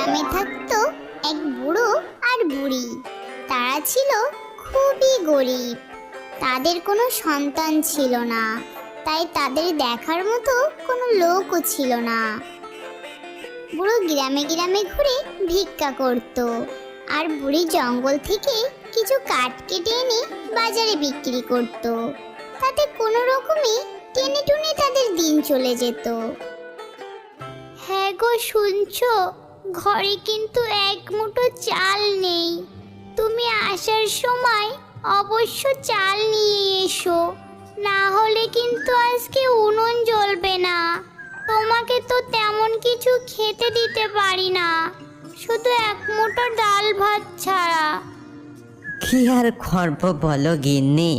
গ্রামে থাকতো এক বুড়ো আর বুড়ি। তারা ছিল খুবই গরিব। তাদের কোনো সন্তান ছিল না, তাই তাদের দেখার মতো কোনো লোকও ছিল না। বুড়ো গ্রামে গ্রামে ঘুরে ভিক্ষা করত, আর বুড়ি জঙ্গল থেকে কিছু কাঠ কেটে এনে বাজারে বিক্রি করত। তাতে কোনো রকমে টেনে টুনে তাদের দিন চলে যেত। হ্যাঁ গো, শুনছো? ঘরে কিন্তু এক মুঠো চাল নেই। তুমি আসার সময় অবশ্য চাল নিয়ে এসো, না হলে কিন্তু আজকে উনুন জ্বলবে না। তোমাকে তো তেমন কিছু খেতে দিতে পারি না, শুধু এক মুঠো ডাল ভাত ছাড়া। কি আর করবো বলো গিন্নি,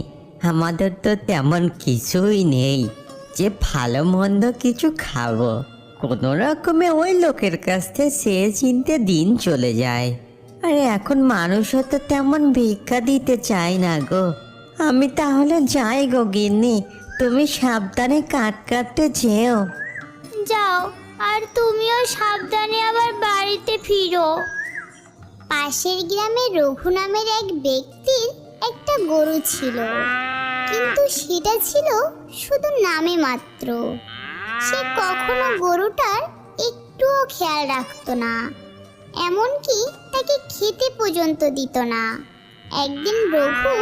আমাদের তো তেমন কিছুই নেই যে ভালো মন্দ কিছু খাবো। কোনো রকমে ওই লোকের কাছ থেকে চেয়ে চিনতে দিন চলে যায়। আরে এখন মানুষও তো তেমন ভিক্ষা দিতে চায় না গো। আমি তাহলে যাই গো গিন্নি, তুমি সাবধানে কাট কাটতে যেও। যাও, আর তুমিও সাবধানে আবার বাড়িতে ফিরো। পাশের গ্রামে রঘু নামের এক ব্যক্তির একটা গরু ছিল, কিন্তু সেটা ছিল শুধু নামে মাত্র। সে কখনো গরুটার একটুও খেয়াল রাখতো না, এমনকি তাকে খেতে পর্যন্ত দিত না। একদিন রঘু,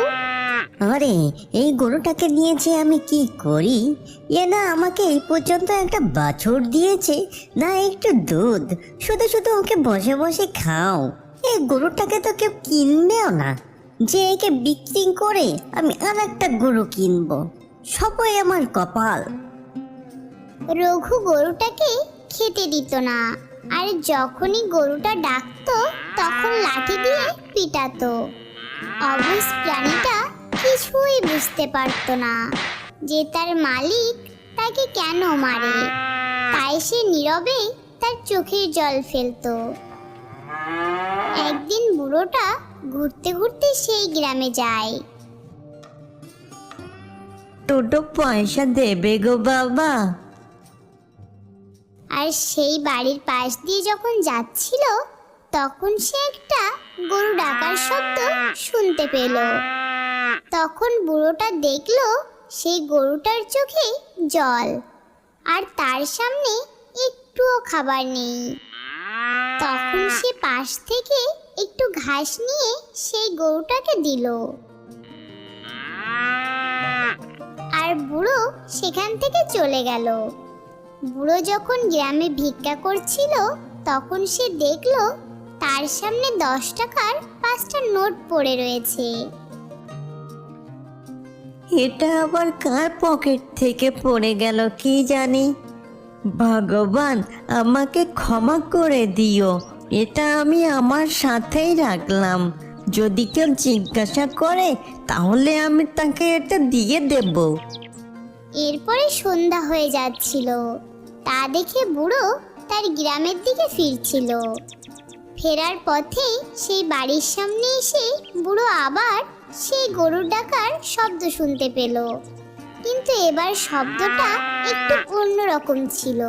আরে এই গরুটাকে নিয়ে যে আমি কি করি? এ না আমাকে এই পর্যন্ত একটা বাছুর দিয়েছে, না একটু দুধ। শুধু শুধু ওকে বসে বসে খাও। এই গরুটাকে তো কেউ কিনবেও না, যে একে বিক্রি করে আমি আর একটা গরু কিনবো। সবই আমার কপাল। রঘু গরুটাকে খেতে দিত না, আর যখনই গরুটা ডাকতো তখন লাঠি দিয়ে পিটাতো। অবুঝ প্রাণীটা কিছুই বুঝতে পারতো না যে তার মালিক তাকে কেন মারে, তাই সে নীরবে তার চোখের জল ফেলতো। একদিন বুড়োটা ঘুরতে ঘুরতে সেই গ্রামে যায়। দুটো পয়সা দেবে গো বাবা? আর সেই বাড়ির পাশ দিয়ে যখন যাচ্ছিল তখন সে একটা গরু ডাকার শব্দ শুনতে পেল। তখন বুড়োটা দেখলো সেই গরুটার চোখে জল, আর তার সামনে একটুও খাবার নেই। তখন সে পাশ থেকে একটু ঘাস নিয়ে সেই গরুটাকে দিল, আর বুড়ো সেখান থেকে চলে গেল। বুড়ো যখন গ্রামে ভিক্ষা করছিল তখন সে দেখলো তার সামনে 10 টাকার 5টা নোট পড়ে রয়েছে। এটা আবার কার পকেট থেকে পড়ে গেল কি জানি। ভগবান আমাকে ক্ষমা করে দিও, এটা আমি আমার সাথেই রাখলাম। যদি কেউ জিজ্ঞাসা করে তাহলে আমি তাকে এটা দিয়ে দেব। এরপরে সন্ধ্যা হয়ে যাচ্ছিল, তা দেখে বুড়ো তার গ্রামের দিকে ফিরছিল। ফেরার পথে সেই বাড়ির সামনে এসে বুড়ো আবার সেই গরুর ডাকার শব্দ শুনতে পেল, কিন্তু এবার শব্দটা একটু অন্যরকম ছিল।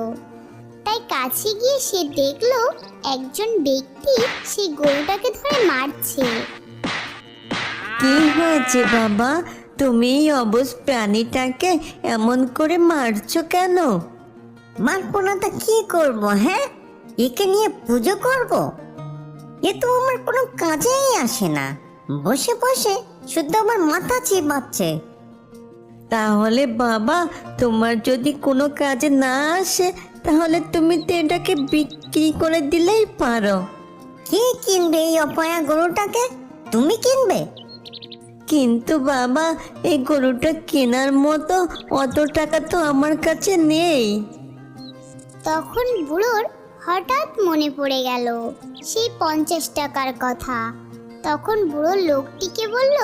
তাই কাছে গিয়ে সে দেখলো একজন ব্যক্তি সেই গরুটাকে ধরে মারছে। কি হয়েছে বাবা, তুমি এই অবুঝ প্রাণীটাকে এমন করে মারছো কেন? মারবো না তা কি করবো? হ্যাঁ, একে নিয়ে পুজো করব? এ তো আমার কোনো কাজেই আসে না, বসে বসে শুদ্ধ আমার মাথা চিবাচ্ছে। তাহলে বাবা, তোমার যদি কোনো কাজে না আসে তাহলে তুমি তো এটাকে বিক্রি করে দিলেই পারো। কে কিনবে এই অপয়া গরুটাকে? তুমি কিনবে? কিন্তু বাবা, এই গরুটা কেনার মতো অত টাকা তো আমার কাছে নেই। তখন বুড়োর হঠাৎ মনে পড়ে গেল সেই 50 টাকার কথা। তখন বুড়ো লোকটিকে বলল,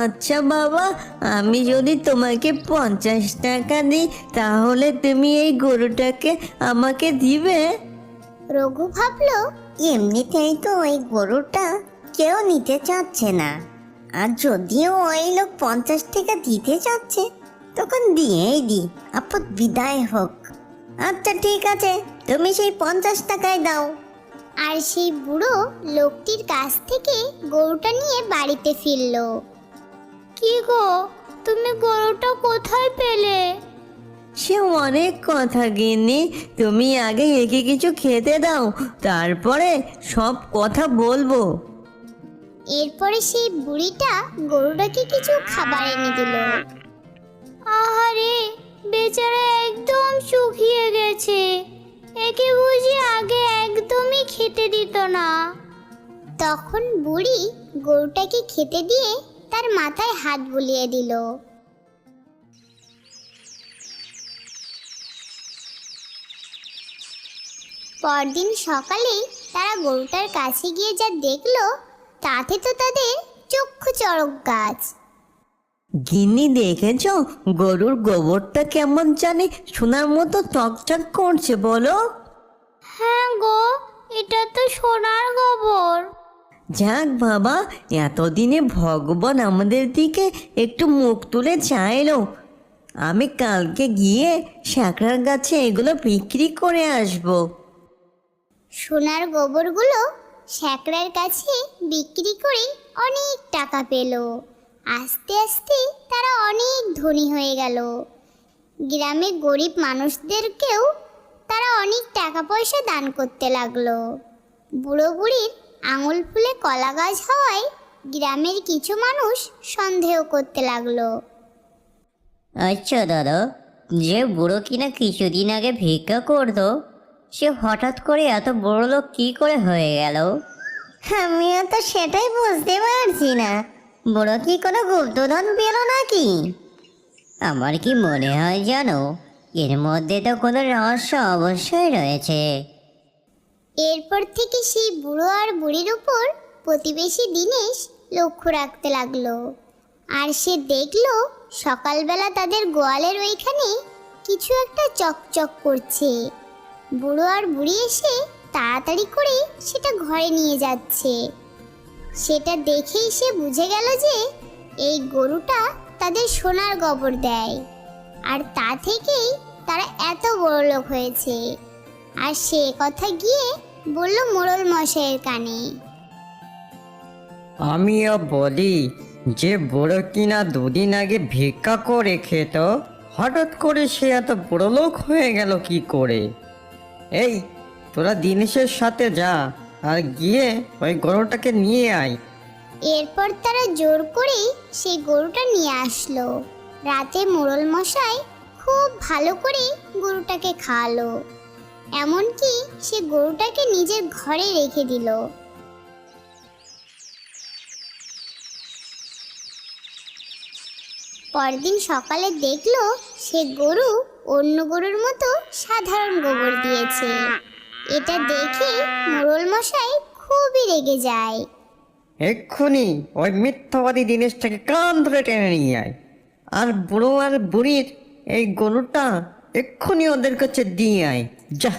আচ্ছা বাবা, আমি যদি তোমাকে 50 টাকা দিই তাহলে তুমি এই গরুটাকে আমাকে দিবে? রঘু ভাবলো, এমনিতেই তো ওই গরুটা কেউ নিতে চাচ্ছে না, আর যদিও ওই লোক 50 টাকা দিতে চাচ্ছে তখন দিয়েই দি, আপদ বিদায় হোক। আচ্ছা ঠিক আছে, তুমি সেই 50 টাকায় দাও। আর সেই বুড়ো লোকটির কাছ থেকে গরুটা নিয়ে বাড়িতে ফিরল। কি গো, তুমি গরুটা কোথায় পেলে? সে অনেক কথা গিন্নি, তুমি আগে একে কিছু খেতে দাও, তারপরে সব কথা বলবো। এরপরে সেই বুড়িটা গরুটাকে কিছু খাবার এনে দিল। আহারে, বেচারা একদম শুকিয়ে গেছে, একে বুঝি আগে একদমই খেতে দিত না। তখন বুড়ি গরুটাকে খেতে দিয়ে তার মাথায় হাত বুলিয়ে দিল। পরদিন সকালে তারা গরুটার কাছে গিয়ে যা দেখলো তাতে তো তাদের চক্ষু চড়ক গাছ। গিন্নি দেখেছ গরুর গোবরটা কেমন জানি সোনার মতো চকচক করছে বলো? হ্যাঁ গো, এটা তো সোনার গোবর। যাক বাবা, এতদিনে ভগবান আমাদের দিকে একটু মুখ তুলে চাইলো। আমি কালকে গিয়ে শ্যাকরার গাছে এগুলো বিক্রি করে আসবো। সোনার গোবরগুলো শ্যাকরার কাছে বিক্রি করে অনেক টাকা পেল। আস্তে আস্তে তারা অনেক ধনী হয়ে গেল। গ্রামের গরিব মানুষদেরকেও তারা অনেক টাকা পয়সা দান করতে লাগলো। বুড়ো বুড়ির আঙুল ফুলে কলা গাছ হওয়ায় গ্রামের কিছু মানুষ সন্দেহ করতে লাগলো। আচ্ছা দাদা, যে বুড়ো কিনা কিছুদিন আগে ভিক্ষা করতো, সে হঠাৎ করে এত বড় লোক কি করে হয়ে গেল? আমিও তো সেটাই বুঝতে পারছি না। বুড়ো কি কোনো গুপ্তধন পেল নাকি? আমার কি মনে হয় জানো, এর মধ্যে তো কোনো রহস্য অবশ্যই রয়েছে। এরপর থেকে সেই বুড়ো আর বুড়ির উপর প্রতিবেশী দীনেশ লক্ষ্য রাখতে লাগলো। আর সে দেখলো সকালবেলা তাদের গোয়ালের ওইখানে কিছু একটা চকচক করছে। বুড়ো আর বুড়ি এসে তাড়াতাড়ি করে সেটা ঘরে নিয়ে যাচ্ছে। সেটা দেখেই সে বুঝে গেল যে এই গরুটা তাদের সোনার গোবর দেয়, আর তা থেকেই তারা এত বড় লোক হয়েছে। আর সে কথা গিয়ে বলল মোড়ল মশাইয়ের কানে। আমিও বলি, যে বুড়ো কিনা দুদিন আগে ভিক্ষা করে খেত, হঠাৎ করে সে এত বড় লোক হয়ে গেল কি করে? এই, তোরা দিনেশের সাথে যা আর গিয়ে ওই গরুটাকে নিয়ে আয়। এরপর তারা জোর করে সেই গরুটা নিয়ে আসলো। রাতে মোড়ল মশাই খুব ভালো করে গরুটাকে খাওয়ালো, এমনকি সে গরুটাকে নিজের ঘরে রেখে দিল। পরদিন সকালে দেখলো সে গরু অন্য গরুর মতো সাধারণ গোবর দিয়েছে। এটা দেখে মোড়ল মশাই খুবই রেগে যায়। এক্ষুনি ওই মিথ্যাবাদী দিনেশটাকে কান ধরে টেনে নিয়ে আয়, আর বুড়ো আর বুড়ির এই গরুটা এক্ষুনি ওদের কাছে দিয়ে আয়। যা